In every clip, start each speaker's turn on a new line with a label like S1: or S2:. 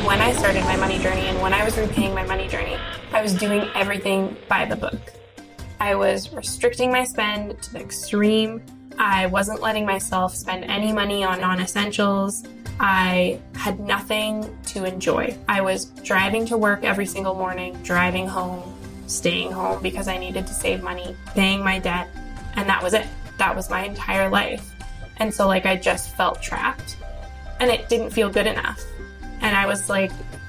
S1: when I started my money journey and when I was repaying my money journey, I was doing everything by the book. I was restricting my spend to the extreme. I wasn't letting myself spend any money on non-essentials. I had nothing to enjoy. I was driving to work every single morning, driving home, staying home because I needed to save money, paying my debt, and that was it. That was my entire life. And so I just felt trapped, and it didn't feel good enough. And I was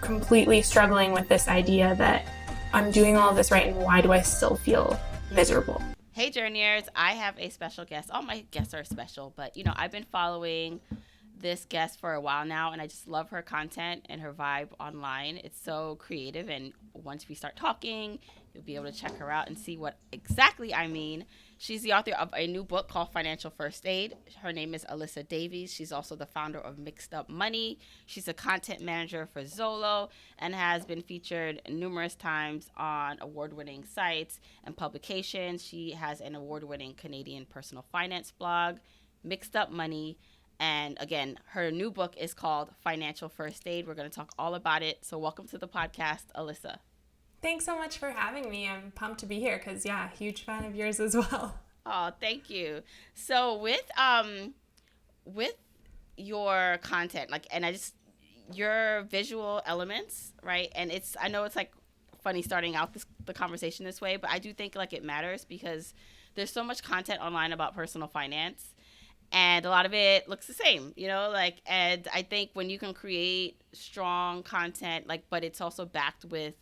S1: completely struggling with this idea that I'm doing all of this right, and why do I still feel miserable?
S2: Hey Journeyers, I have a special guest. All my guests are special, but I've been following this guest for a while now, and I just love her content and her vibe online. It's so creative, and once we start talking, you'll be able to check her out and see what exactly I mean. She's the author of a new book called Financial First Aid. Her name is Alyssa Davies. She's also the founder of Mixed Up Money. She's a content manager for Zolo and has been featured numerous times on award-winning sites and publications. She has an award-winning Canadian personal finance blog, Mixed Up Money. And again, her new book is called Financial First Aid. We're going to talk all about it. So welcome to the podcast, Alyssa.
S1: Thanks so much for having me. I'm pumped to be here because, huge fan of yours as well.
S2: Oh, thank you. So with your content, your visual elements, right? And I know it's funny starting out the conversation this way, but I do think it matters because there's so much content online about personal finance. And a lot of it looks the same, and I think when you can create strong content, but it's also backed with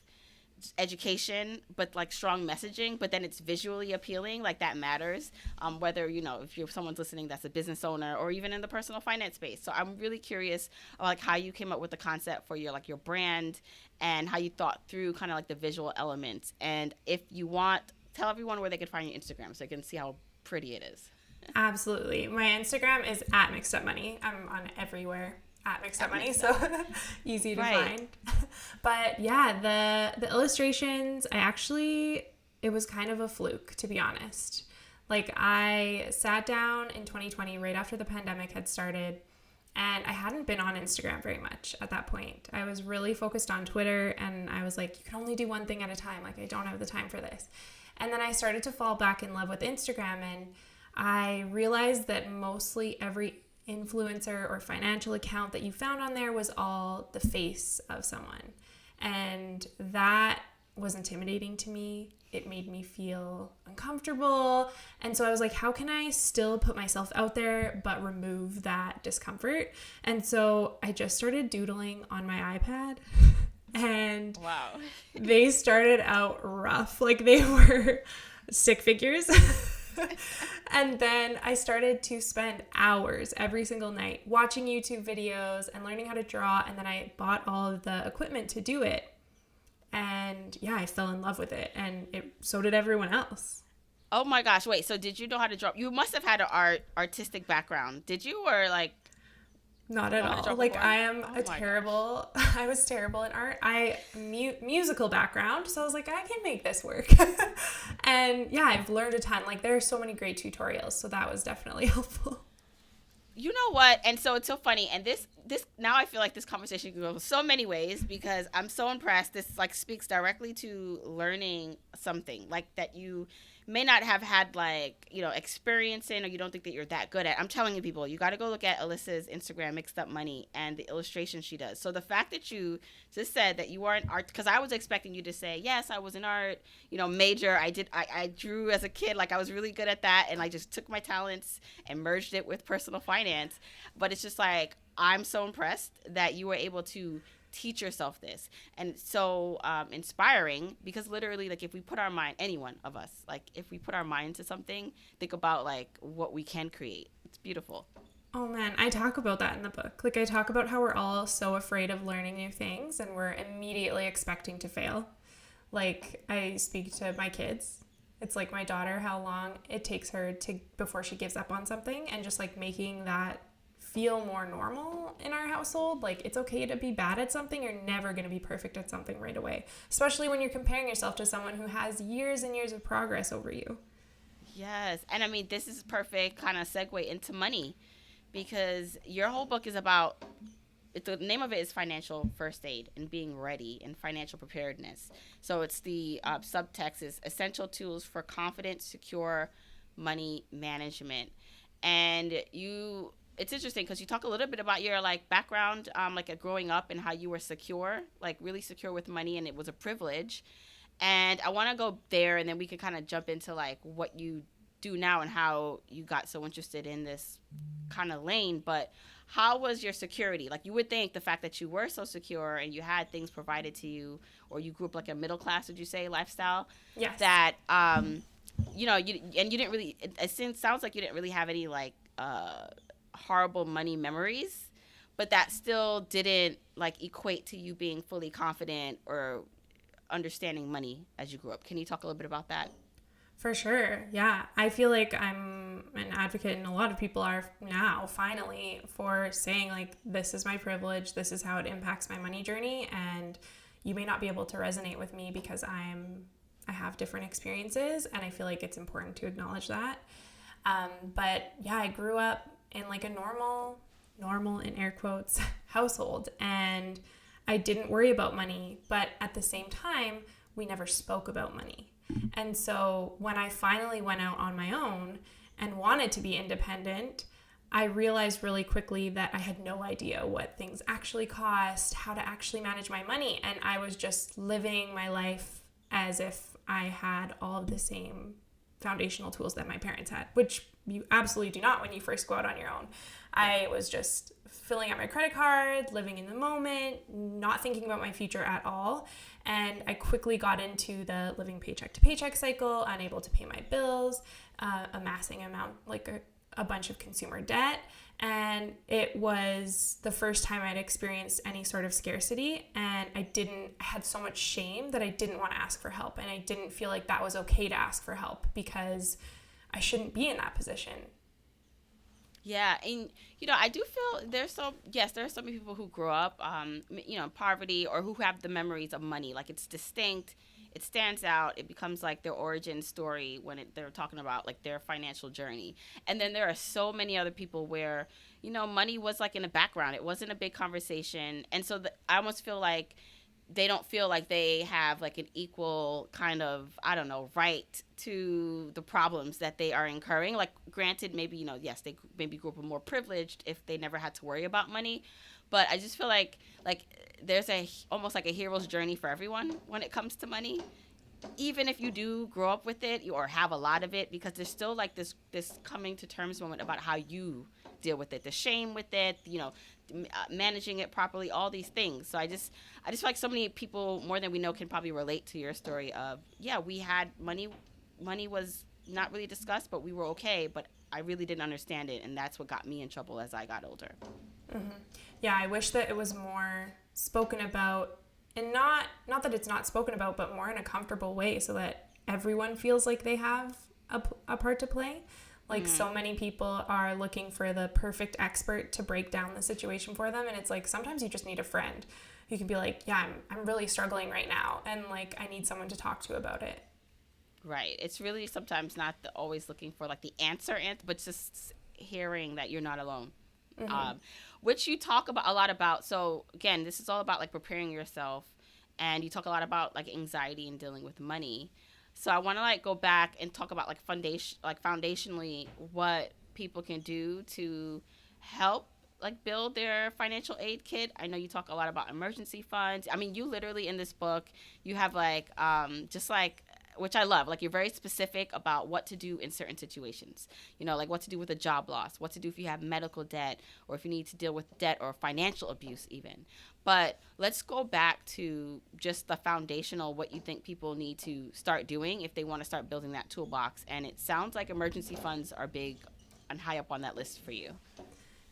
S2: education, but strong messaging, but then it's visually appealing, that matters, whether, if you're someone's listening that's a business owner or even in the personal finance space. So I'm really curious about how you came up with the concept for your brand and how you thought through kind of the visual elements. And if you want, tell everyone where they can find your Instagram so they can see how pretty it is.
S1: Absolutely. My Instagram is @mixedupmoney. I'm on everywhere at mixedupmoney, so easy to find. But the illustrations, it was kind of a fluke, to be honest. I sat down in 2020 right after the pandemic had started, and I hadn't been on Instagram very much at that point. I was really focused on Twitter, and I was you can only do one thing at a time. I don't have the time for this. And then I started to fall back in love with Instagram, and I realized that mostly every influencer or financial account that you found on there was all the face of someone. And that was intimidating to me. It made me feel uncomfortable. And so I was how can I still put myself out there but remove that discomfort? And so I just started doodling on my iPad. And
S2: wow,
S1: they started out rough. They were stick figures. And then I started to spend hours every single night watching YouTube videos and learning how to draw. And then I bought all of the equipment to do it. And I fell in love with it. And so did everyone else.
S2: Oh my gosh. Wait, so did you know how to draw? You must have had an artistic background. Did you? Or
S1: not at all. I was terrible at art. Musical background, so I was I can make this work. And I've learned a ton. There are so many great tutorials, so that was definitely helpful.
S2: You know what? And so it's so funny. And this now I feel this conversation can go so many ways because I'm so impressed. This speaks directly to learning something that you may not have had experience in, or you don't think that you're that good at. I'm telling you, people, you got to go look at Alyssa's Instagram, Mixed Up Money, and the illustration she does. So the fact that you just said that you are an art, because I was expecting you to say, yes, I was an art, major. I drew as a kid. I was really good at that. And I just took my talents and merged it with personal finance. But it's just I'm so impressed that you were able to teach yourself this, and so inspiring, because literally if we put our mind, any one of us, if we put our mind to something, think about what we can create. It's beautiful.
S1: Oh man, I talk about that in the book. I talk about how we're all so afraid of learning new things and we're immediately expecting to fail. I speak to my kids. It's my daughter, how long it takes her before she gives up on something, and just making that feel more normal in our household. It's okay to be bad at something. You're never going to be perfect at something right away, especially when you're comparing yourself to someone who has years and years of progress over you.
S2: Yes. And I mean, this is perfect kind of segue into money, because your whole book is about the name of it is financial first aid and being ready and financial preparedness. So it's the subtext is essential tools for confident, secure money management. And it's interesting because you talk a little bit about your like background, like growing up and how you were secure, like really secure with money, and it was a privilege. And I want to go there, and then we can kind of jump into like what you do now and how you got so interested in this kind of lane. But how was your security? Like, you would think the fact that you were so secure and you had things provided to you, or you grew up like a middle class, would you say, lifestyle?
S1: Yes.
S2: That you didn't really. It sounds like you didn't really have any like horrible money memories, but that still didn't like equate to you being fully confident or understanding money as you grew up. Can you talk a little bit about that?
S1: For sure. Yeah. I feel like I'm an advocate, and a lot of people are now, finally, for saying, like, this is my privilege, this is how it impacts my money journey, and you may not be able to resonate with me because I have different experiences, and I feel like it's important to acknowledge that. But yeah, I grew up in like a normal in air quotes household, and I didn't worry about money, but at the same time, we never spoke about money. And so when I finally went out on my own and wanted to be independent, I realized really quickly that I had no idea what things actually cost, how to actually manage my money, and I was just living my life as if I had all of the same foundational tools that my parents had, which you absolutely do not when you first go out on your own. I was just filling out my credit card, living in the moment, not thinking about my future at all. And I quickly got into the living paycheck to paycheck cycle, unable to pay my bills, amassing a bunch of consumer debt. And it was the first time I'd experienced any sort of scarcity. And I had so much shame that I didn't want to ask for help. And I didn't feel like that was okay to ask for help because I shouldn't be in that position.
S2: Yeah, and I do feel there are so many people who grow up, in poverty, or who have the memories of money. Like, it's distinct, it stands out, it becomes like their origin story when they're talking about like their financial journey. And then there are so many other people where money was like in the background. It wasn't a big conversation, and so I almost feel like they don't feel like they have like an equal kind of, I don't know, right to the problems that they are incurring. Like, granted, maybe, yes, they maybe grew up more privileged if they never had to worry about money. But I just feel like there's almost like a hero's journey for everyone when it comes to money. Even if you do grow up with it or have a lot of it, because there's still like this coming to terms moment about how you deal with it, the shame with it, managing it properly, all these things. So I just feel like so many people, more than we know, can probably relate to your story of, yeah, we had money was not really discussed, but we were okay, but I really didn't understand it, and that's what got me in trouble as I got older.
S1: Mm-hmm. Yeah, I wish that it was more spoken about, and not that it's not spoken about, but more in a comfortable way so that everyone feels like they have a part to play. Like, so many people are looking for the perfect expert to break down the situation for them. And it's like, sometimes you just need a friend who can be like, yeah, I'm really struggling right now. And like, I need someone to talk to about it.
S2: Right. It's really sometimes not always looking for like the answer, but just hearing that you're not alone. Mm-hmm. Which you talk about a lot about. So again, this is all about like preparing yourself. And you talk a lot about like anxiety and dealing with money. So I want to like go back and talk about like foundationally what people can do to help like build their financial aid kit. I know you talk a lot about emergency funds. I mean, you literally in this book, you have like just like, which I love, like you're very specific about what to do in certain situations. Like what to do with a job loss, what to do if you have medical debt, or if you need to deal with debt or financial abuse even. But let's go back to just the foundational, what you think people need to start doing if they want to start building that toolbox. And it sounds like emergency funds are big and high up on that list for you.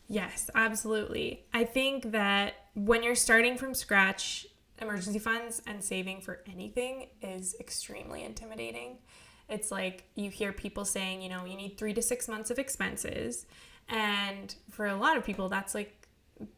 S1: Yes, absolutely. I think that when you're starting from scratch, emergency funds and saving for anything is extremely intimidating. It's like you hear people saying, you need 3 to 6 months of expenses. And for a lot of people, that's like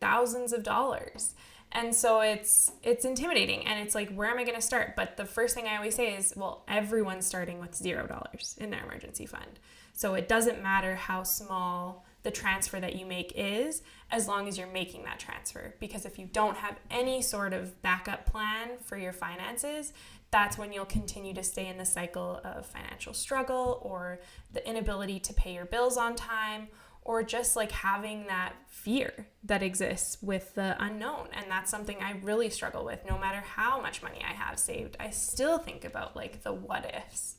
S1: thousands of dollars. And so it's intimidating, and it's like, where am I going to start? But the first thing I always say is, well, everyone's starting with $0 in their emergency fund. So it doesn't matter how small the transfer that you make is, as long as you're making that transfer. Because if you don't have any sort of backup plan for your finances, that's when you'll continue to stay in the cycle of financial struggle, or the inability to pay your bills on time, or just like having that fear that exists with the unknown. And that's something I really struggle with. No matter how much money I have saved, I still think about like the what ifs.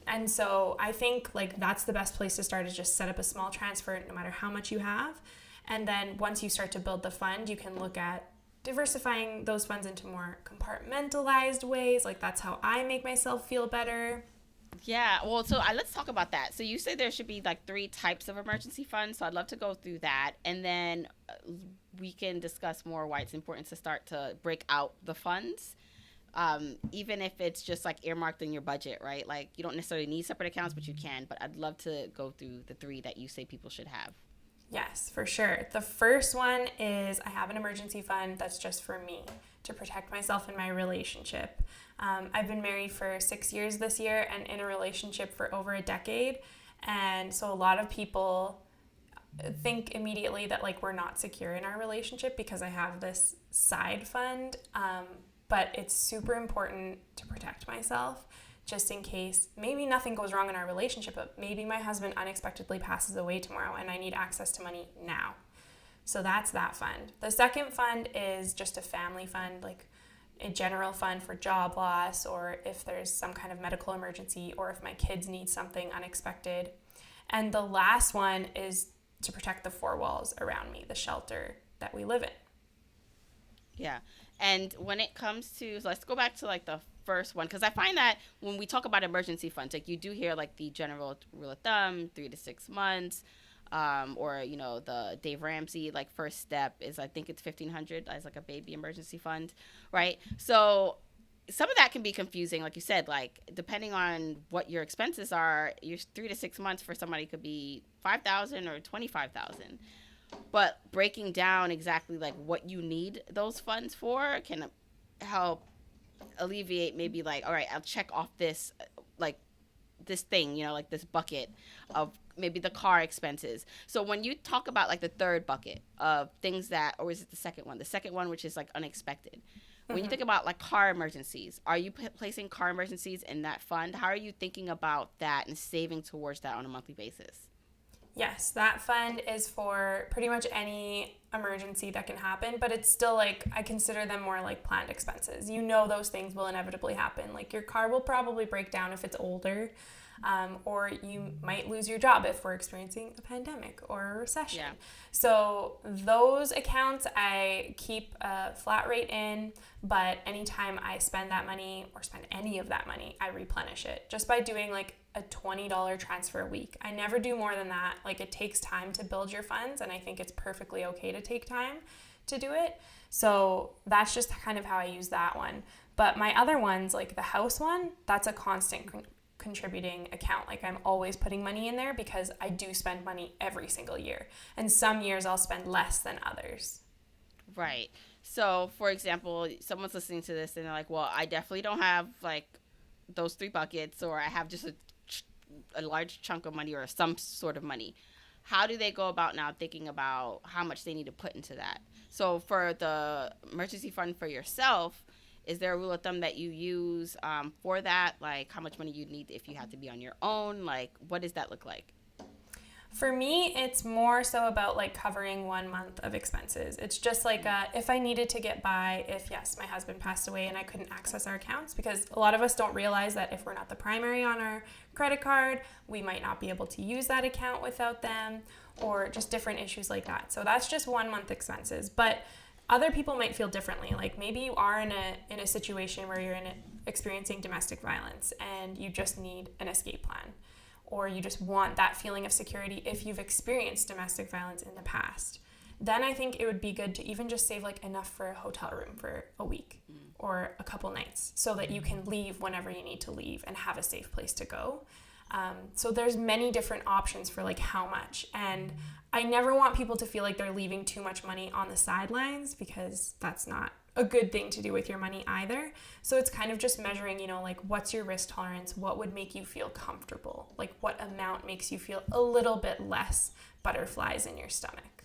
S1: And so I think like that's the best place to start, is just set up a small transfer no matter how much you have. And then once you start to build the fund, you can look at diversifying those funds into more compartmentalized ways. Like that's how I make myself feel better.
S2: Yeah, well, so let's talk about that. So you say there should be like 3 types of emergency funds. So I'd love to go through that, and then we can discuss more why it's important to start to break out the funds, even if it's just like earmarked in your budget, right? Like you don't necessarily need separate accounts, but you can. But I'd love to go through the 3 that you say people should have.
S1: Yes, for sure. The first one is I have an emergency fund that's just for me, to protect myself in my relationship. I've been married for 6 years this year and in a relationship for over a decade. And so a lot of people think immediately that like we're not secure in our relationship because I have this side fund. But it's super important to protect myself, just in case maybe nothing goes wrong in our relationship, but maybe my husband unexpectedly passes away tomorrow and I need access to money now. So that's that fund. The second fund is just a family fund, like a general fund for job loss, or if there's some kind of medical emergency, or if my kids need something unexpected. And the last one is to protect the 4 walls around me, the shelter that we live in.
S2: Yeah. And when it comes to, so let's go back to like the first one, because I find that when we talk about emergency funds, like you do hear like the general rule of thumb, 3 to 6 months, or you know, the Dave Ramsey like first step is, I think it's $1,500 as like a baby emergency fund, right? So some of that can be confusing, like you said, like depending on what your expenses are, your 3 to 6 months for somebody could be $5,000 or $25,000. But breaking down exactly like what you need those funds for can help alleviate maybe like, all right, I'll check off this, like this thing, you know, like this bucket of maybe the car expenses. So when you talk about like the third bucket of things that, or is it the second one? The second one, which is like unexpected. When you think about like car emergencies, are you placing car emergencies in that fund? How are you thinking about that and saving towards that on a monthly basis?
S1: Yes, that fund is for pretty much any emergency that can happen, but it's still like, I consider them more like planned expenses. You know those things will inevitably happen. Like your car will probably break down if it's older, or you might lose your job if we're experiencing a pandemic or a recession. Yeah. So those accounts I keep a flat rate in, but anytime I spend that money or spend any of that money, I replenish it just by doing like a $20 transfer a week. I never do more than that. Like it takes time to build your funds, and I think it's perfectly okay to take time to do it. So that's just kind of how I use that one. But my other ones, like the house one, that's a constant contributing account. Like I'm always putting money in there because I do spend money every single year. And some years I'll spend less than others.
S2: Right. So for example, someone's listening to this and they're like, well, I definitely don't have like those 3 buckets, or I have just a large chunk of money or some sort of money. How do they go about now thinking about how much they need to put into that? So for the emergency fund for yourself, is there a rule of thumb that you use for that? Like how much money you need if you have to be on your own? Like what does that look like?
S1: For me, it's more so about like covering 1 month of expenses. It's just like if I needed to get by, if yes, my husband passed away and I couldn't access our accounts, because a lot of us don't realize that if we're not the primary on our credit card, we might not be able to use that account without them, or just different issues like that. So that's just 1 month expenses. But other people might feel differently. Like maybe you are in a situation where you're experiencing domestic violence and you just need an escape plan, or you just want that feeling of security if you've experienced domestic violence in the past. Then I think it would be good to even just save like enough for a hotel room for a week or a couple nights, so that you can leave whenever you need to leave and have a safe place to go. So there's many different options for like how much. And I never want people to feel like they're leaving too much money on the sidelines, because that's not a good thing to do with your money either. So it's kind of just measuring, you know, like what's your risk tolerance? What would make you feel comfortable? Like what amount makes you feel a little bit less butterflies in your stomach?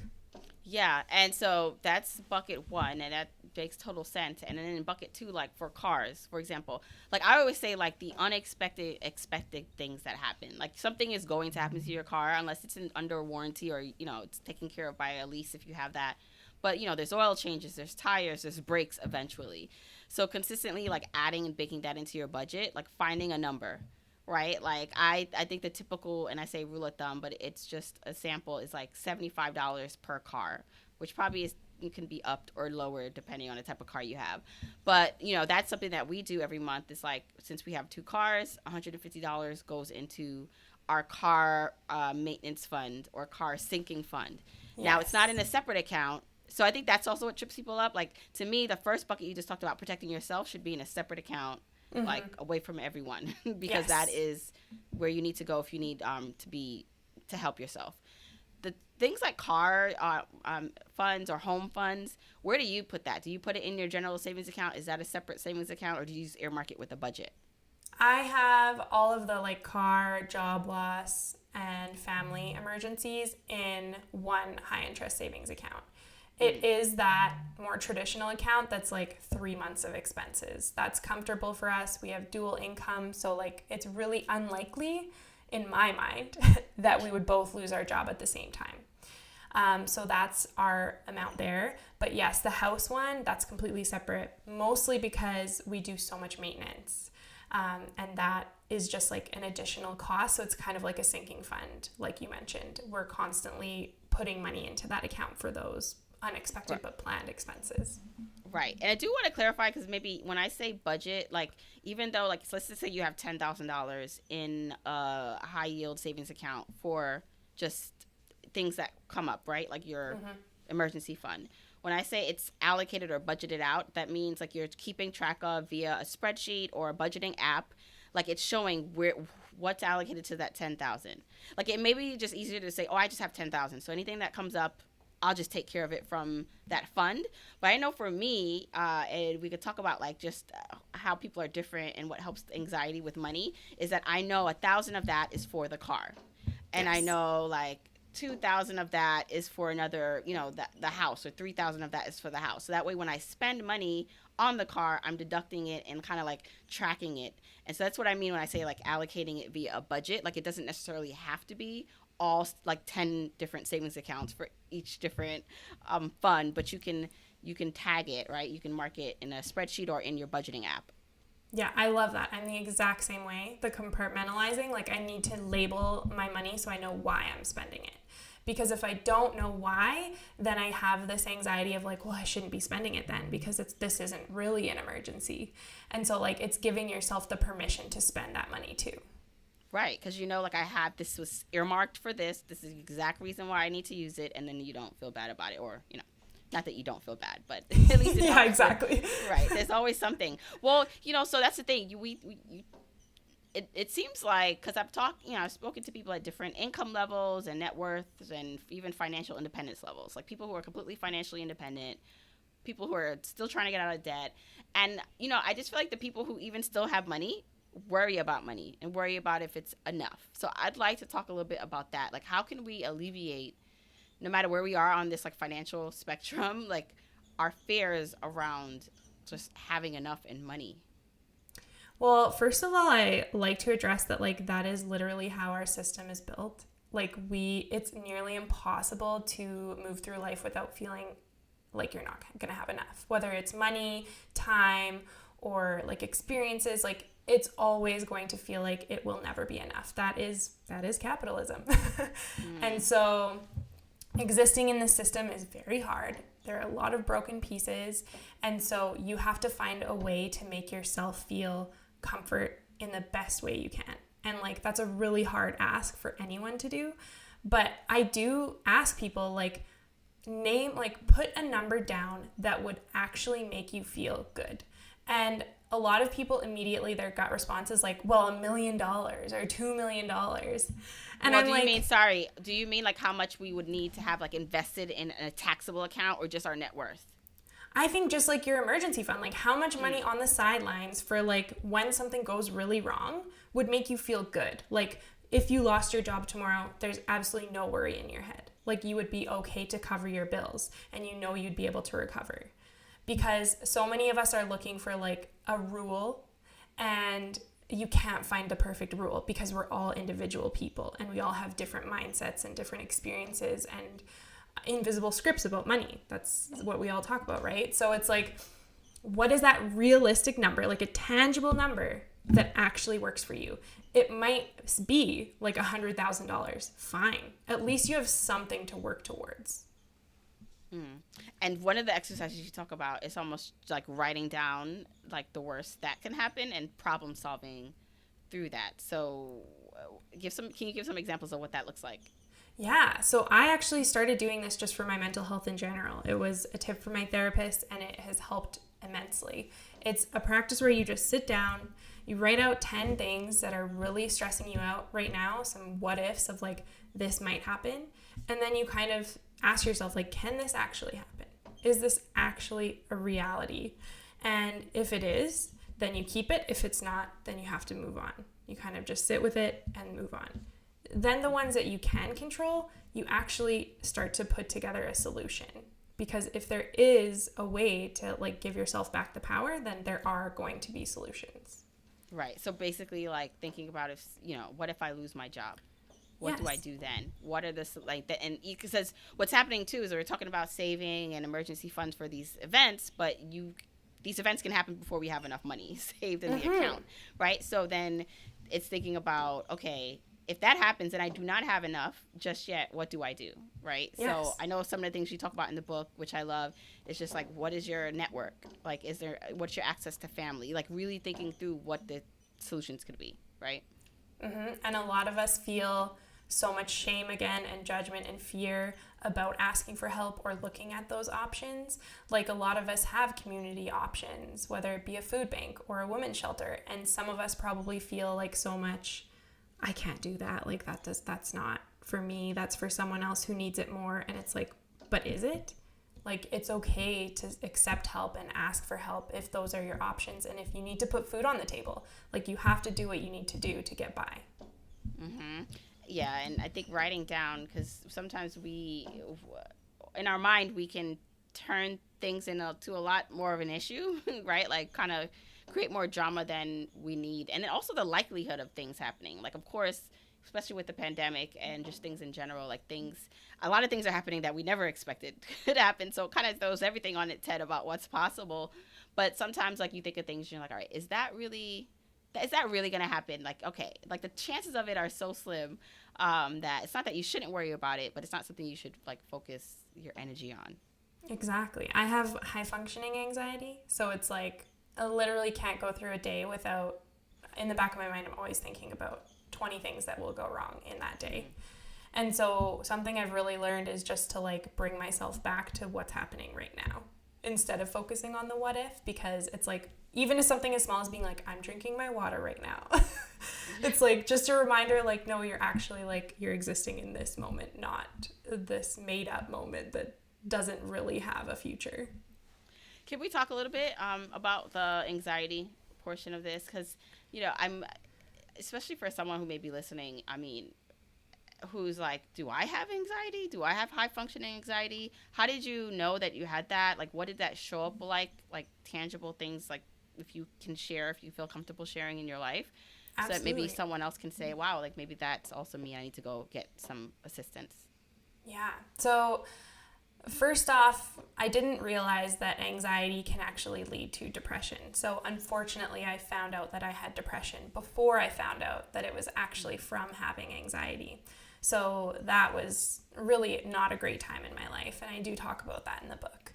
S2: Yeah, and so that's bucket one, and that makes total sense. And then in bucket two, like for cars, for example, like I always say, like the unexpected, expected things that happen. Like something is going to happen to your car unless it's under warranty, or you know it's taken care of by a lease if you have that. But you know, there's oil changes, there's tires, there's brakes eventually. So consistently, like adding and baking that into your budget, like finding a number, right? Like I think the typical, and I say rule of thumb, but it's just a sample, is like $75 per car, which probably is, you can be upped or lowered depending on the type of car you have. But you know, that's something that we do every month. It's like, since we have 2 cars, $150 goes into our car maintenance fund or car sinking fund. Yes. Now it's not in a separate account. So I think that's also what trips people up. Like to me, the first bucket you just talked about, protecting yourself, should be in a separate account, like away from everyone, because that is where you need to go if you need to help yourself. The things like car funds or home funds, where do you put that? Do you put it in your general savings account? Is that a separate savings account, or do you just earmark it with a budget?
S1: I have all of the like car, job loss, and family emergencies in one high interest savings account. It is that more traditional account that's like 3 months of expenses. That's comfortable for us. We have dual income, so like it's really unlikely in my mind that we would both lose our job at the same time. So that's our amount there. But yes, the house one, that's completely separate, mostly because we do so much maintenance. And that is just like an additional cost. So it's kind of like a sinking fund, like you mentioned. We're constantly putting money into that account for those unexpected but planned expenses.
S2: Right. And I do want to clarify, because maybe when I say budget, like even though, like, let's just say you have $10,000 in a high yield savings account for just things that come up, right? Like your emergency fund. When I say it's allocated or budgeted out, that means like you're keeping track of via a spreadsheet or a budgeting app. Like it's showing what's allocated to that 10,000. Like it may be just easier to say, oh, I just have 10,000. So anything that comes up, I'll just take care of it from that fund. But I know for me, and we could talk about like just how people are different and what helps anxiety with money, is that I know 1,000 of that is for the car. And I know like 2,000 of that is for another, you know, the house, or 3,000 of that is for the house. So that way when I spend money on the car, I'm deducting it and kind of like tracking it. And so that's what I mean when I say like allocating it via a budget. Like it doesn't necessarily have to be all like 10 different savings accounts for each different fund, but you can tag it, right? You can mark it in a spreadsheet or in your budgeting app.
S1: Yeah, I love that. I'm the exact same way. The compartmentalizing, like I need to label my money so I know why I'm spending it. Because if I don't know why, then I have this anxiety of like, well, I shouldn't be spending it then, because this isn't really an emergency. And so like it's giving yourself the permission to spend that money too.
S2: Right, because you know, like this was earmarked for this. This is the exact reason why I need to use it, and then you don't feel bad about it, or you know, not that you don't feel bad, but at least it's
S1: yeah, exactly.
S2: Right, there's always something. Well, you know, so that's the thing. It seems like, because I've spoken to people at different income levels and net worths and even financial independence levels, like people who are completely financially independent, people who are still trying to get out of debt, and you know, I just feel like the people who even still have money worry about money and worry about if it's enough. So I'd like to talk a little bit about that. Like, how can we alleviate, no matter where we are on this like financial spectrum, like our fears around just having enough in money?
S1: Well, first of all, I like to address that like that is literally how our system is built. Like it's nearly impossible to move through life without feeling like you're not going to have enough, whether it's money, time, or like experiences. Like it's always going to feel like it will never be enough. That is capitalism. And so existing in the system is very hard. There are a lot of broken pieces. And so you have to find a way to make yourself feel comfort in the best way you can. And like, that's a really hard ask for anyone to do. But I do ask people like, put a number down that would actually make you feel good. And a lot of people immediately, their gut response is like, well, $1 million or $2 million. And
S2: well, do you mean like how much we would need to have like invested in a taxable account, or just our net worth?
S1: I think just like your emergency fund, like how much money on the sidelines for like when something goes really wrong would make you feel good. Like if you lost your job tomorrow, there's absolutely no worry in your head. Like you would be okay to cover your bills and you know you'd be able to recover. Because so many of us are looking for like a rule, and you can't find the perfect rule because we're all individual people and we all have different mindsets and different experiences and invisible scripts about money. That's what we all talk about, right? So it's like, what is that realistic number, like a tangible number that actually works for you? It might be like $100,000. Fine. At least you have something to work towards.
S2: And one of the exercises you talk about is almost like writing down like the worst that can happen and problem solving through that. So can you give some examples of what that looks like?
S1: Yeah, so I actually started doing this just for my mental health in general. It was a tip from my therapist, and it has helped immensely. It's a practice where you just sit down, you write out 10 things that are really stressing you out right now, some what ifs of like, this might happen, and then you kind of ask yourself, like, can this actually happen? Is this actually a reality? And if it is, then you keep it. If it's not, then you have to move on. You kind of just sit with it and move on. Then the ones that you can control, you actually start to put together a solution. Because if there is a way to like give yourself back the power, then there are going to be solutions.
S2: Right. So basically like thinking about if, what if I lose my job? What
S1: Yes.
S2: do I do then? What are the, like, the, and because what's happening too is we're talking about saving and emergency funds for these events, but these events can happen before we have enough money saved in the account, right? So then it's thinking about, okay, if that happens and I do not have enough just yet, what do I do, right?
S1: Yes.
S2: So I know some of the things you talk about in the book, which I love, is just like, what is your network? Like, what's your access to family? Like really thinking through what the solutions could be, right?
S1: And a lot of us feel so much shame again and judgment and fear about asking for help or looking at those options. Like a lot of us have community options, whether it be a food bank or a women's shelter. And some of us probably feel like so much, I can't do that. Like that's not for me. That's for someone else who needs it more. And it's like, but is it? Like, it's okay to accept help and ask for help if those are your options. And if you need to put food on the table, like you have to do what you need to do to get by.
S2: Yeah, and I think writing down, because sometimes in our mind, we can turn things to a lot more of an issue, right? Like kind of create more drama than we need. And then also the likelihood of things happening. Like, of course, especially with the pandemic and just things in general, like a lot of things are happening that we never expected could happen. So it kind of throws everything on its head about what's possible. But sometimes like you think of things, you're like, all right, is that really going to happen? Like, okay, like the chances of it are so slim that it's not that you shouldn't worry about it, but it's not something you should like focus your energy on.
S1: Exactly. I have high functioning anxiety. So it's like I literally can't go through a day without, in the back of my mind, I'm always thinking about 20 things that will go wrong in that day. And so something I've really learned is just to like bring myself back to what's happening right now instead of focusing on the what if, because it's like, even if something as small as being like, I'm drinking my water right now. It's like just a reminder, like, no, you're actually like, you're existing in this moment, not this made up moment that doesn't really have a future.
S2: Can we talk a little bit about the anxiety portion of this? Because, I'm, especially for someone who may be listening, I mean, who's like, do I have anxiety? Do I have high functioning anxiety? How did you know that you had that? Like, what did that show up like tangible things, like if you can share, if you feel comfortable sharing in your life?
S1: Absolutely.
S2: So that maybe someone else can say, wow, like maybe that's also me. I need to go get some assistance.
S1: Yeah. So first off, I didn't realize that anxiety can actually lead to depression. So unfortunately, I found out that I had depression before I found out that it was actually from having anxiety. So that was really not a great time in my life, and I do talk about that in the book.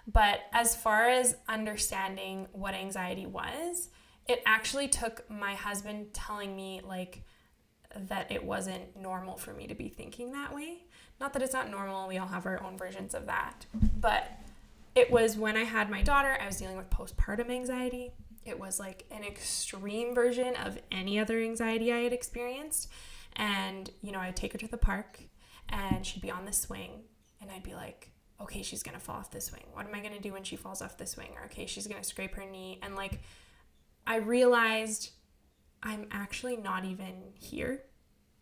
S1: But as far as understanding what anxiety was, it actually took my husband telling me like that it wasn't normal for me to be thinking that way. Not that it's not normal, we all have our own versions of that. But it was when I had my daughter, I was dealing with postpartum anxiety. it was like an extreme version of any other anxiety I had experienced. And, you know, I'd take her to the park and she'd be on the swing and I'd be like, okay, she's going to fall off this swing. What am I going to do when she falls off this swing? Or, okay, she's going to scrape her knee. And like, I realized I'm actually not even here.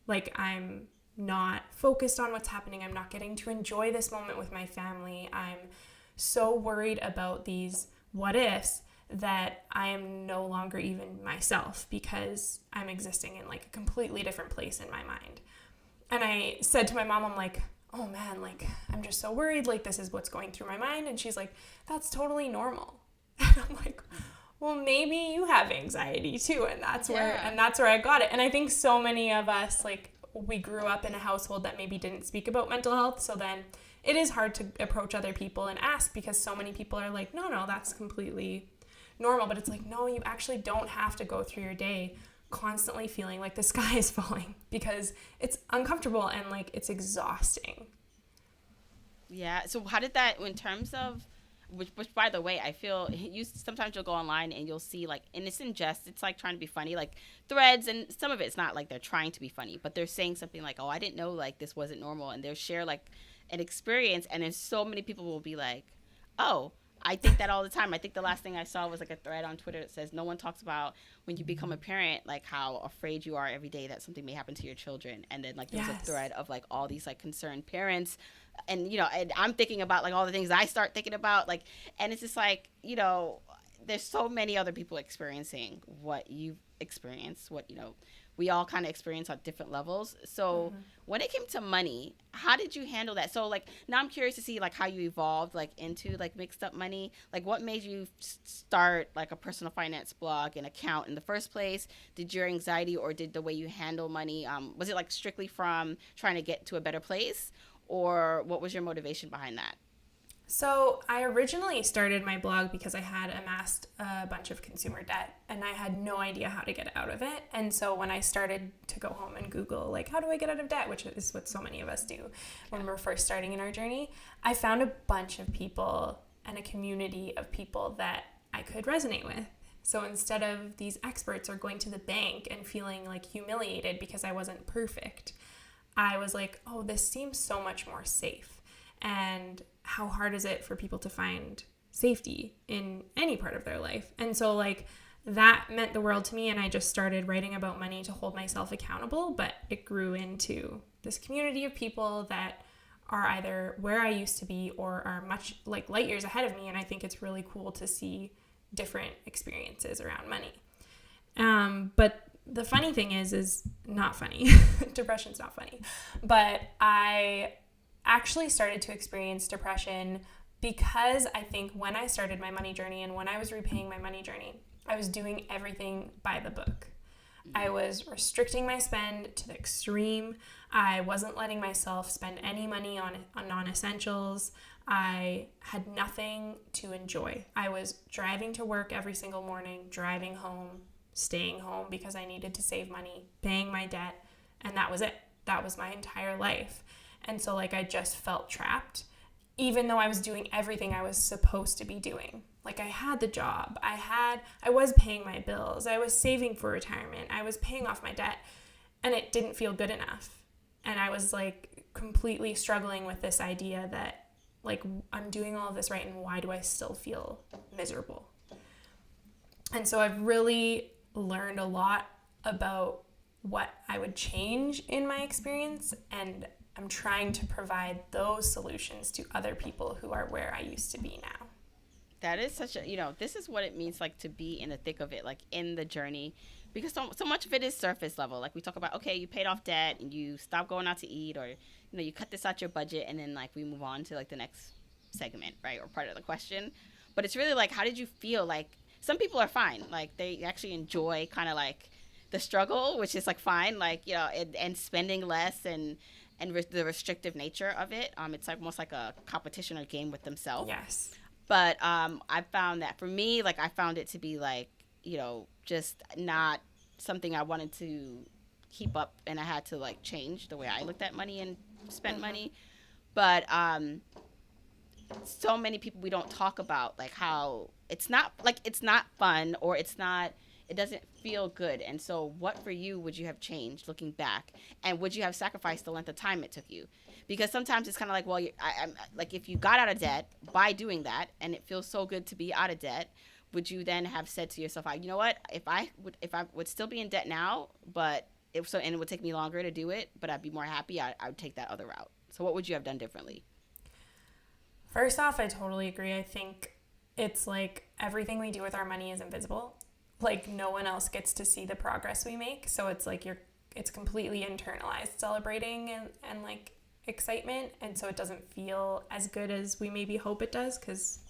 S1: Like, I'm not focused on what's happening. I'm not getting to enjoy this moment with my family. I'm so worried about these what ifs that I am no longer even myself because I'm existing in like a completely different place in my mind. And I said to my mom, I'm like, oh man, like, I'm just so worried. Like, this is what's going through my mind. And she's like, that's totally normal. And I'm like, well, maybe you have anxiety too. And that's where I got it. And I think so many of us, like, we grew up in a household that maybe didn't speak about mental health. So then it is hard to approach other people and ask because so many people are like, no, that's completely normal. But it's like, no, you actually don't have to go through your day constantly feeling like the sky is falling because it's uncomfortable and like it's exhausting.
S2: Yeah. So how did that, in terms of, which by the way, I feel sometimes you'll go online and you'll see like, and it's in jest, it's like trying to be funny, like threads, and some of it's not like they're trying to be funny, but they're saying something like, oh, I didn't know like this wasn't normal, and they'll share like an experience, and then so many people will be like, oh, I think that all the time. I think the last thing I saw was like a thread on Twitter that says no one talks about when you become a parent, like how afraid you are every day that something may happen to your children. And then like there's a thread of like all these like concerned parents. And, you know, and I'm thinking about like all the things I start thinking about, like, and it's just like, you know, there's so many other people experiencing what you've experienced, what, you know, we all kind of experience on different levels. So when it came to money, how did you handle that? So like now I'm curious to see like how you evolved like into like Mixed Up Money. Like what made you start like a personal finance blog and account in the first place? Did your anxiety or did the way you handle money, was it like strictly from trying to get to a better place, or what was your motivation behind that?
S1: So I originally started my blog because I had amassed a bunch of consumer debt and I had no idea how to get out of it. And so when I started to go home and Google, like, how do I get out of debt, which is what so many of us do when we're first starting in our journey, I found a bunch of people and a community of people that I could resonate with. So instead of these experts or going to the bank and feeling like humiliated because I wasn't perfect, I was like, oh, this seems so much more safe. And how hard is it for people to find safety in any part of their life? And so like that meant the world to me, and I just started writing about money to hold myself accountable, but it grew into this community of people that are either where I used to be or are much like light years ahead of me, and I think it's really cool to see different experiences around money. But the funny thing is not funny. Depression's not funny. But I actually started to experience depression because I think when I started my money journey and when I was repaying my money journey, I was doing everything by the book. I was restricting my spend to the extreme. I wasn't letting myself spend any money on non-essentials. I had nothing to enjoy. I was driving to work every single morning, driving home, staying home because I needed to save money, paying my debt, and that was it. That was my entire life. And so like I just felt trapped, even though I was doing everything I was supposed to be doing. Like I had the job, I was paying my bills, I was saving for retirement, I was paying off my debt, and it didn't feel good enough. And I was like completely struggling with this idea that like I'm doing all of this right, and why do I still feel miserable? And so I've really learned a lot about what I would change in my experience, and I'm trying to provide those solutions to other people who are where I used to be now.
S2: That is such a, you know, this is what it means like to be in the thick of it, like in the journey, because so much of it is surface level. Like we talk about, okay, you paid off debt and you stop going out to eat, or, you know, you cut this out your budget, and then like we move on to like the next segment, right, or part of the question. But it's really like, how did you feel? Like some people are fine, like they actually enjoy kind of like the struggle, which is like fine, like, you know, and spending less and the restrictive nature of it. It's like almost like a competition or game with themselves.
S1: Yes.
S2: But I found that for me, like I found it to be like, you know, just not something I wanted to keep up, and I had to like change the way I looked at money and spent money. But so many people, we don't talk about like how it's not fun, or it doesn't feel good. And so what for you would you have changed looking back, and would you have sacrificed the length of time it took you? Because sometimes it's kind of like, well, I'm like, if you got out of debt by doing that and it feels so good to be out of debt, would you then have said to yourself, you know what, if I would still be in debt now, but and it would take me longer to do it, but I'd be more happy, I would take that other route. So what would you have done differently?
S1: First off, I totally agree. I think it's like everything we do with our money is invisible. Like no one else gets to see the progress we make. So it's like it's completely internalized celebrating and like excitement. And so it doesn't feel as good as we maybe hope it does, because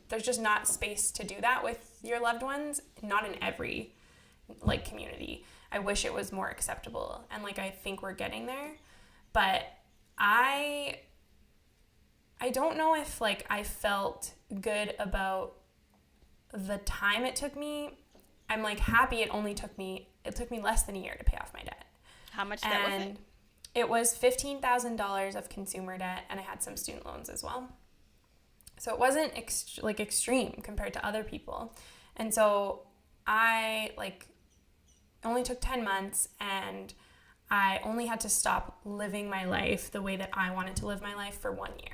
S1: there's just not space to do that with your loved ones. Not in every like community. I wish it was more acceptable. And like, I think we're getting there, but I don't know if like I felt good about the time it took me. I'm like happy it took me less than a year to pay off my debt.
S2: How much debt was it?
S1: It was $15,000 of consumer debt, and I had some student loans as well. So it wasn't extreme compared to other people. And so I only took 10 months, and I only had to stop living my life the way that I wanted to live my life for 1 year.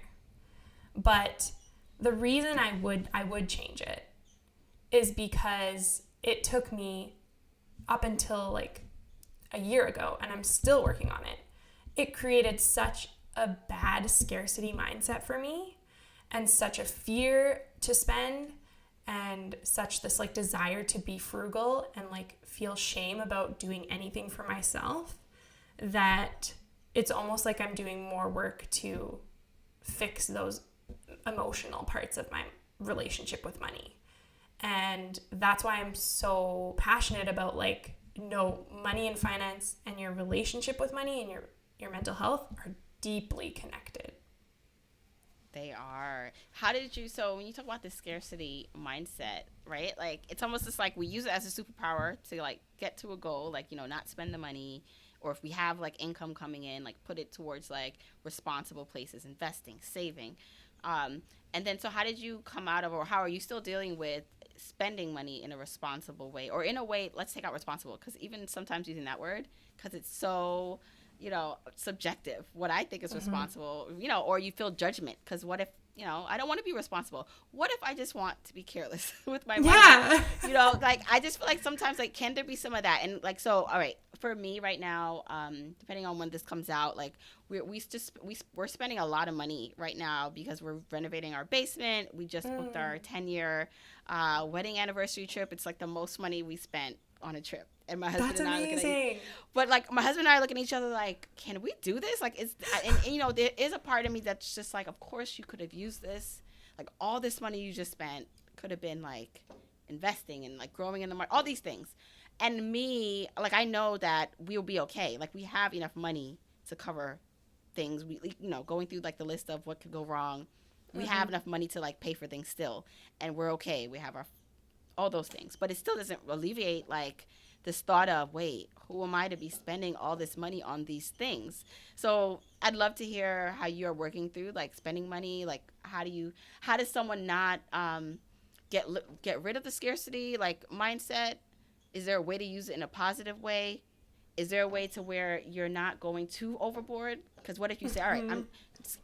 S1: But the reason I would change it is because it took me up until like a year ago, and I'm still working on it. It created such a bad scarcity mindset for me, and such a fear to spend, and such this like desire to be frugal and like feel shame about doing anything for myself, that it's almost like I'm doing more work to fix those emotional parts of my relationship with money. And that's why I'm so passionate about like, no, money and finance and your relationship with money and your mental health are deeply connected.
S2: They are. So when you talk about the scarcity mindset, right? Like, it's almost just like we use it as a superpower to like get to a goal, like, not spend the money, or if we have like income coming in, like put it towards like responsible places, investing, saving. And then, so how did you come out of, or how are you still dealing with spending money in a responsible way, or in a way, let's take out responsible, because even sometimes using that word, because it's so, subjective, what I think is responsible, or you feel judgment, because what if, I don't want to be responsible. What if I just want to be careless with my money?
S1: Yeah.
S2: Like, I just feel like sometimes, like, can there be some of that? And like, so, all right, for me right now, depending on when this comes out, like, we're spending a lot of money right now because we're renovating our basement. We just booked our 10-year wedding anniversary trip. It's like the most money we spent on a trip. And my husband and I looking at but like my husband and I are looking at each other like, can we do this? Like, and there is a part of me that's just like, of course you could have used this. Like, all this money you just spent could have been like investing and like growing in the market, all these things. And me, like, I know that we'll be okay. Like, we have enough money to cover things. We, going through like the list of what could go wrong, we have enough money to like pay for things still, and we're okay. We have all those things, but it still doesn't alleviate like this thought of, wait, who am I to be spending all this money on these things? So I'd love to hear how you're working through like spending money. Like, how does someone not get rid of the scarcity like mindset? Is there a way to use it in a positive way? Is there a way to where you're not going too overboard? Because what if you say, all right,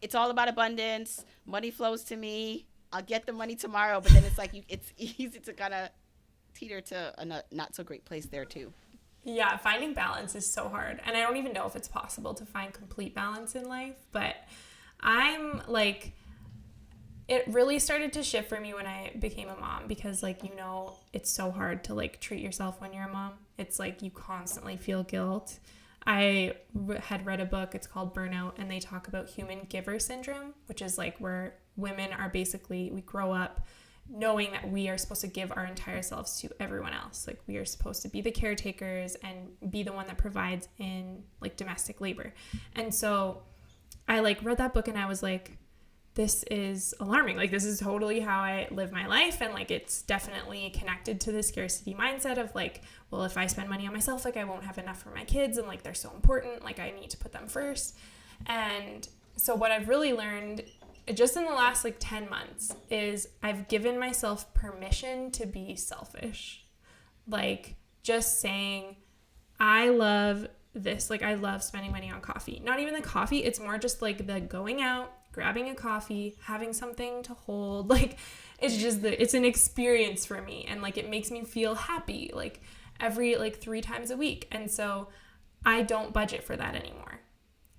S2: it's all about abundance, money flows to me, I'll get the money tomorrow, but then it's like it's easy to kind of teeter to a not so great place there too.
S1: Yeah, finding balance is so hard. And I don't even know if it's possible to find complete balance in life, but I'm like, it really started to shift for me when I became a mom, because like, it's so hard to like treat yourself when you're a mom. It's like you constantly feel guilt. I had read a book, it's called Burnout, and they talk about human giver syndrome, which is like where women are basically, we grow up knowing that we are supposed to give our entire selves to everyone else. Like, we are supposed to be the caretakers and be the one that provides in like domestic labor. And so I like read that book and I was like, this is alarming. Like, this is totally how I live my life. And like, it's definitely connected to the scarcity mindset of like, well, if I spend money on myself, like I won't have enough for my kids, and like, they're so important. Like, I need to put them first. And so what I've really learned just in the last like 10 months is I've given myself permission to be selfish. Like just saying, I love this. Like I love spending money on coffee. Not even the coffee. It's more just like the going out, grabbing a coffee, having something to hold. Like it's just it's an experience for me. And like it makes me feel happy like every like 3 times a week. And so I don't budget for that anymore.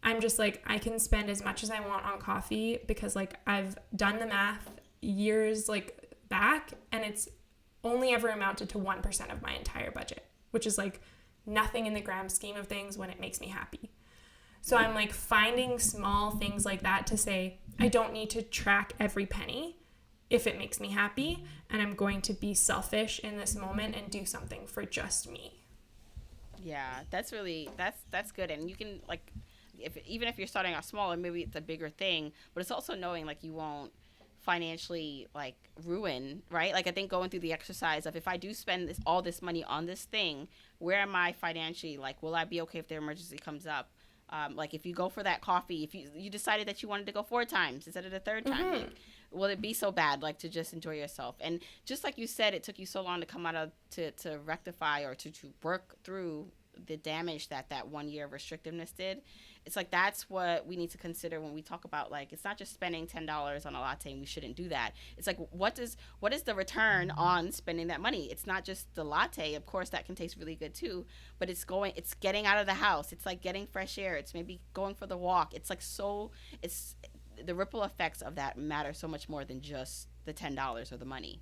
S1: I'm just like, I can spend as much as I want on coffee because like I've done the math years like back and it's only ever amounted to 1% of my entire budget, which is like nothing in the grand scheme of things when it makes me happy. So I'm like finding small things like that to say, I don't need to track every penny if it makes me happy, and I'm going to be selfish in this moment and do something for just me.
S2: Yeah, that's good. And you can like, even if you're starting out small, and maybe it's a bigger thing, but it's also knowing like you won't financially like ruin, right? Like I think going through the exercise of if I do spend all this money on this thing, where am I financially? Like, will I be okay if the emergency comes up? Like if you go for that coffee, if you decided that you wanted to go 4 times instead of the 3rd time, like, will it be so bad like to just enjoy yourself? And just like you said, it took you so long to come out of to rectify or to work through the damage that 1 year of restrictiveness did. It's like that's what we need to consider when we talk about like it's not just spending $10 on a latte, and we shouldn't do that. It's like what is the return on spending that money? It's not just the latte, of course that can taste really good too, but it's getting out of the house. It's like getting fresh air. It's maybe going for the walk. It's like it's the ripple effects of that matter so much more than just the $10 or the money.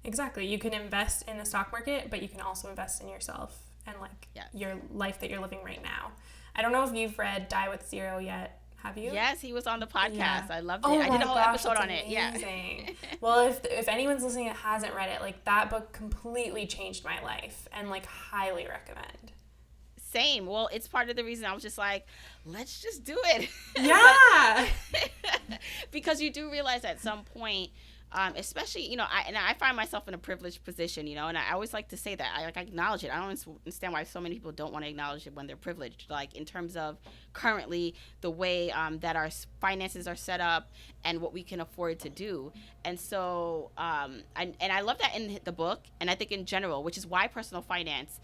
S1: Exactly. You can invest in the stock market, but you can also invest in yourself and like your life that you're living right now. I don't know if you've read Die with Zero yet. Have you?
S2: Yes, he was on the podcast. Yeah. I loved it. I did a whole episode on it. Yeah.
S1: Well, if anyone's listening that hasn't read it, like that book completely changed my life and like highly recommend.
S2: Same. Well, it's part of the reason I was just like, let's just do it.
S1: Yeah.
S2: Because you do realize at some point, especially, I find myself in a privileged position, and I always like to say that. I acknowledge it. I don't understand why so many people don't want to acknowledge it when they're privileged, like in terms of currently the way that our finances are set up and what we can afford to do. And so, and I love that in the book, and I think in general, which is why personal finance,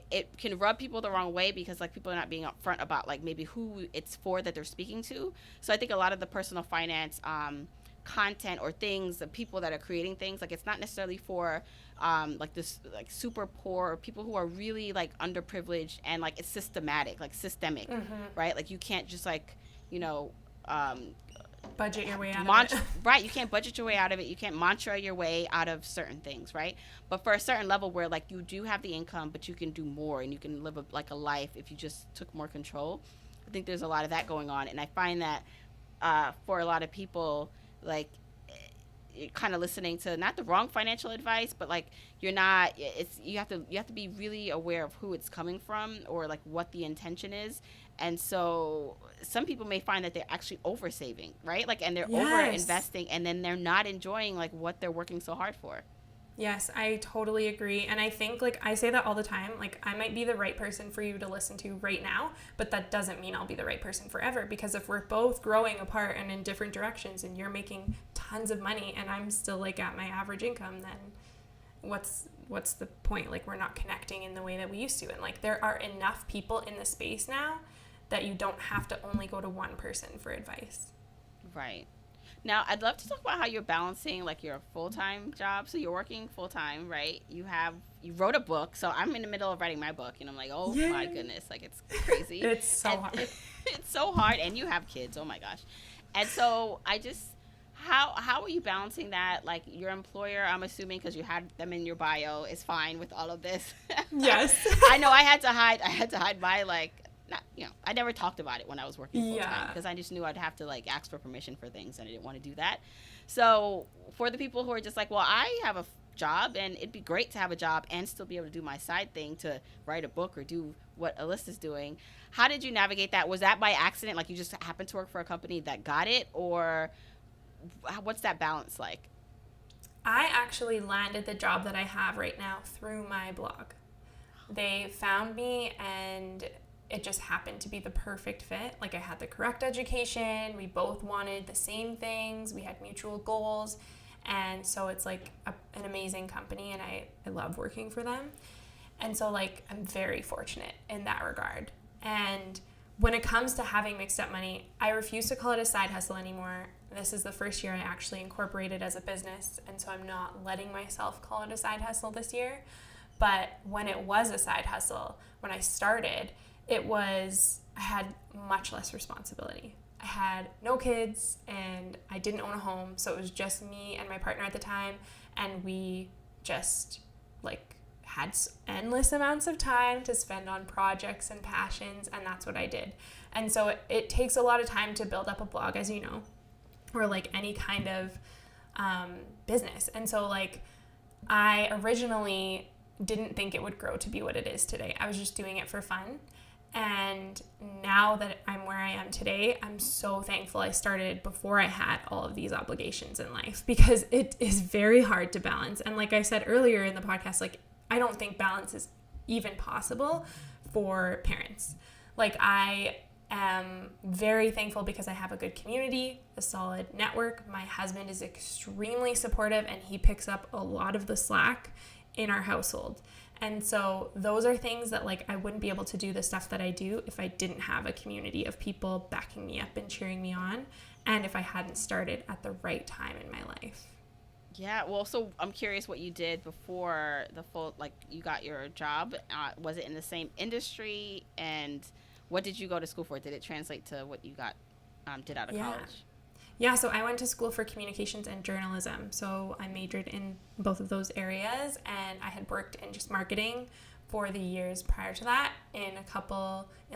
S2: it can rub people the wrong way because like people are not being upfront about like maybe who it's for that they're speaking to. So I think a lot of the personal finance content or things, the people that are creating things, like it's not necessarily for like this like super poor or people who are really like underprivileged, and like it's systemic, right? Like you can't just like
S1: budget your way out of it.
S2: Right, you can't budget your way out of it. You can't mantra your way out of certain things, right? But for a certain level where like you do have the income, but you can do more and you can live a life if you just took more control. I think there's a lot of that going on, and I find that for a lot of people, like you're kind of listening to not the wrong financial advice, but like you have to be really aware of who it's coming from or like what the intention is. And so some people may find that they're actually over saving, right? Like, and they're over investing, and then they're not enjoying like what they're working so hard for.
S1: Yes, I totally agree. And I think like I say that all the time, like I might be the right person for you to listen to right now, but that doesn't mean I'll be the right person forever, because if we're both growing apart and in different directions and you're making tons of money and I'm still like at my average income, then what's the point? Like we're not connecting in the way that we used to. And like there are enough people in the space now that you don't have to only go to one person for advice.
S2: Right. Now, I'd love to talk about how you're balancing like your full-time job. So you're working full-time, right? You wrote a book. So I'm in the middle of writing my book, and I'm like, oh my goodness, like it's crazy.
S1: It's so hard.
S2: It's so hard, and you have kids. Oh my gosh. And so how are you balancing that? Like your employer, I'm assuming, because you had them in your bio, is fine with all of this.
S1: Yes.
S2: I know I had to hide my like. I never talked about it when I was working full time because I just knew I'd have to like ask for permission for things, and I didn't want to do that. So for the people who are just like, well, I have a job and it'd be great to have a job and still be able to do my side thing to write a book or do what Alyssa's doing. How did you navigate that? Was that by accident? Like you just happened to work for a company that got it, or what's that balance like?
S1: I actually landed the job that I have right now through my blog. They found me, and it just happened to be the perfect fit. Like I had the correct education. We both wanted the same things. We had mutual goals. And so it's like an amazing company, and I love working for them. And so like I'm very fortunate in that regard. And when it comes to having mixed up money, I refuse to call it a side hustle anymore. This is the first year I actually incorporated as a business, and so I'm not letting myself call it a side hustle this year. But when it was a side hustle, when I started, I had much less responsibility. I had no kids and I didn't own a home, so it was just me and my partner at the time, and we just like had endless amounts of time to spend on projects and passions, and that's what I did. And so it takes a lot of time to build up a blog, as you know, or like any kind of business. And so like I originally didn't think it would grow to be what it is today. I was just doing it for fun. And now that I'm where I am today, I'm so thankful I started before I had all of these obligations in life, because it is very hard to balance. And like I said earlier in the podcast, like I don't think balance is even possible for parents. Like I am very thankful because I have a good community, a solid network. My husband is extremely supportive, and he picks up a lot of the slack in our household. And so those are things that like I wouldn't be able to do the stuff that I do if I didn't have a community of people backing me up and cheering me on, and if I hadn't started at the right time in my life.
S2: Yeah, well, so I'm curious what you did before the full, like, you got your job. Was it in the same industry? And what did you go to school for? Did it translate to what you did out of college?
S1: Yeah, so I went to school for communications and journalism. So I majored in both of those areas, and I had worked in just marketing for the years prior to that in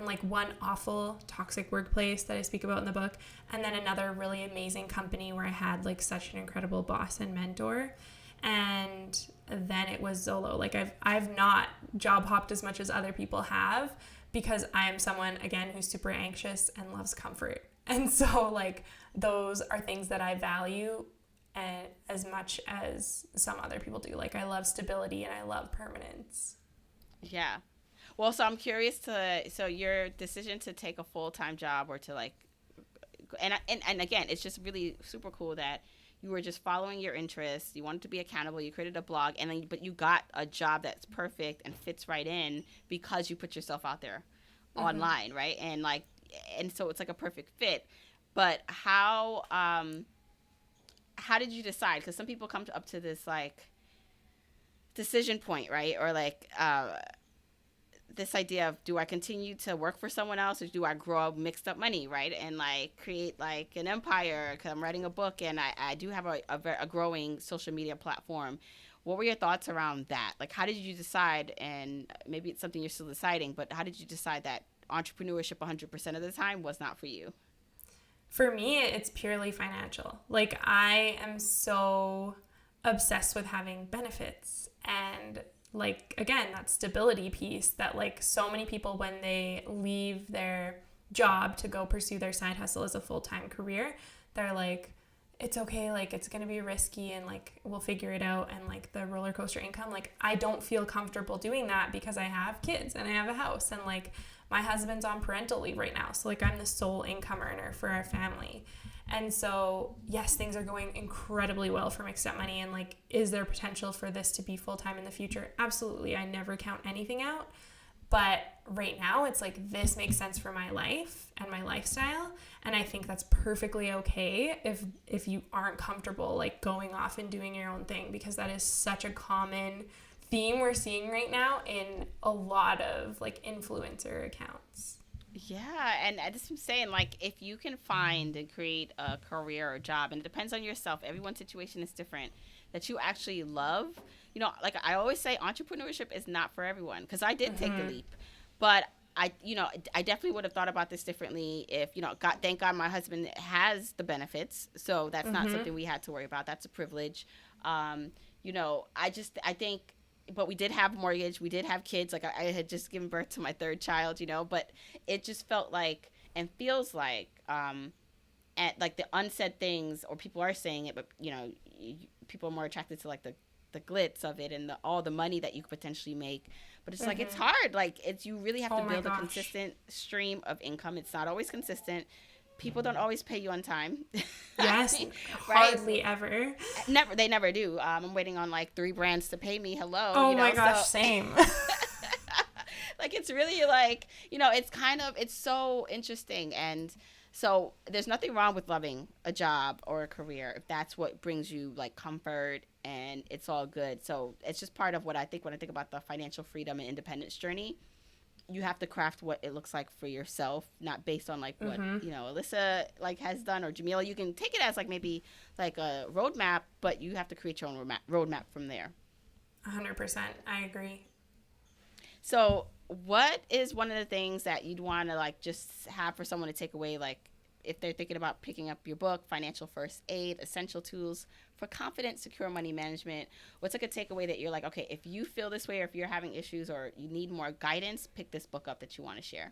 S1: like one awful toxic workplace that I speak about in the book, and then another really amazing company where I had like such an incredible boss and mentor. And then it was Zolo. Like I've not job hopped as much as other people have, because I am someone, again, who's super anxious and loves comfort. And so like those are things that I value as much as some other people do. Like I love stability and I love permanence.
S2: Yeah. Well, so I'm curious so your decision to take a full-time job, or to like, and again, it's just really super cool that you were just following your interests. You wanted to be accountable. You created a blog, but you got a job that's perfect and fits right in because you put yourself out there online, right? And so it's like a perfect fit. But how did you decide? Because some people come up to this like decision point, right? Or like this idea of, do I continue to work for someone else, or do I grow up mixed up money, right? And like create like an empire, because I'm writing a book and I do have a growing social media platform. What were your thoughts around that? Like, how did you decide, and maybe it's something you're still deciding, but how did you decide that entrepreneurship 100% of the time was not for you?
S1: For me, it's purely financial. Like I am so obsessed with having benefits, and like again, that stability piece that like so many people, when they leave their job to go pursue their side hustle as a full-time career, they're like, it's okay, like it's gonna be risky and like we'll figure it out, and like the roller coaster income. Like I don't feel comfortable doing that because I have kids and I have a house, and like my husband's on parental leave right now, so like I'm the sole income earner for our family. And so yes, things are going incredibly well for Mixed Up Money, and like, is there potential for this to be full-time in the future? Absolutely. I never count anything out. But right now it's like, this makes sense for my life and my lifestyle, and I think that's perfectly okay if you aren't comfortable like going off and doing your own thing, because that is such a common theme we're seeing right now in a lot of like influencer accounts.
S2: Yeah, and I just am saying, like, if you can find and create a career or job, and it depends on yourself, everyone's situation is different, that you actually love, like I always say, entrepreneurship is not for everyone, because I did take the leap, but I definitely would have thought about this differently if, thank God my husband has the benefits, so that's not something we had to worry about. That's a privilege. I think, but we did have a mortgage, we did have kids, like I had just given birth to my third child, but it just felt like, and feels like, at like the unsaid things, or people are saying it, but people are more attracted to like the the glitz of it and all the money that you could potentially make. But it's like, it's hard. Like, you really have to build a consistent stream of income. It's not always consistent. People don't always pay you on time.
S1: Yes, hardly ever.
S2: They never do. I'm waiting on like 3 brands to pay me. Hello.
S1: Oh my gosh, same.
S2: Like, it's really like, it's so interesting. And so there's nothing wrong with loving a job or a career if that's what brings you like comfort, and it's all good. So it's just part of what I think when I think about the financial freedom and independence journey. You have to craft what it looks like for yourself, not based on like what Alyssa like has done, or Jamila. You can take it as like maybe like a roadmap, but you have to create your own roadmap from there.
S1: 100%, I agree.
S2: So what is one of the things that you'd want to like just have for someone to take away, like if they're thinking about picking up your book, Financial First Aid, Essential Tools for Confident, Secure Money Management? What's like a takeaway that you're like, okay, if you feel this way, or if you're having issues or you need more guidance, pick this book up that you want to share?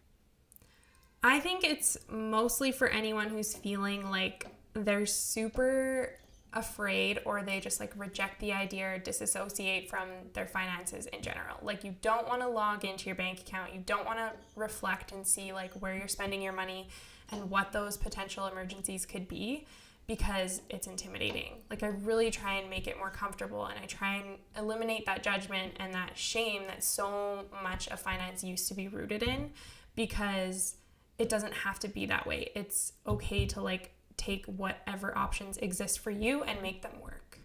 S1: I think it's mostly for anyone who's feeling like they're super afraid, or they just like reject the idea or disassociate from their finances in general. Like, you don't want to log into your bank account. You don't want to reflect and see like where you're spending your money and what those potential emergencies could be, because it's intimidating. Like, I really try and make it more comfortable, and I try and eliminate that judgment and that shame that so much of finance used to be rooted in, because it doesn't have to be that way. It's okay to like take whatever options exist for you and make them work.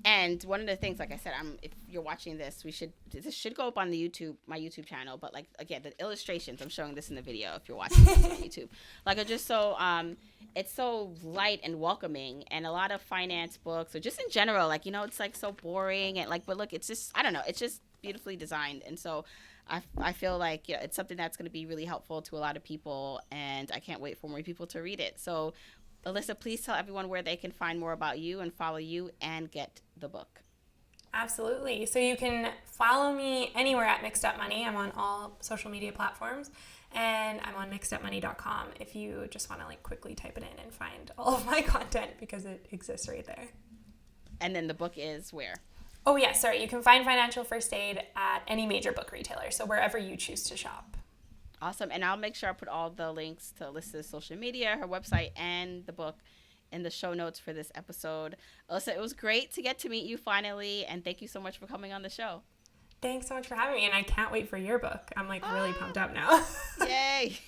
S2: And one of the things, like I said, if you're watching this, this should go up on the my YouTube channel. But like, again, the illustrations, I'm showing this in the video if you're watching this on YouTube, like, are just so it's so light and welcoming. And a lot of finance books, or just in general, like, it's like so boring, and like, but look, it's just, I don't know, it's just beautifully designed. And so I feel like it's something that's going to be really helpful to a lot of people, and I can't wait for more people to read it. So Alyssa, please tell everyone where they can find more about you and follow you and get the book.
S1: Absolutely. So you can follow me anywhere at Mixed Up Money. I'm on all social media platforms, and I'm on mixedupmoney.com if you just want to like quickly type it in and find all of my content, because it exists right there.
S2: And then the book is where?
S1: Oh yeah, sorry. You can find Financial First Aid at any major book retailer, so wherever you choose to shop.
S2: Awesome. And I'll make sure I put all the links to Alyssa's social media, her website, and the book in the show notes for this episode. Alyssa, it was great to get to meet you finally, and thank you so much for coming on the show.
S1: Thanks so much for having me, and I can't wait for your book. I'm like really pumped up now.
S2: Yay.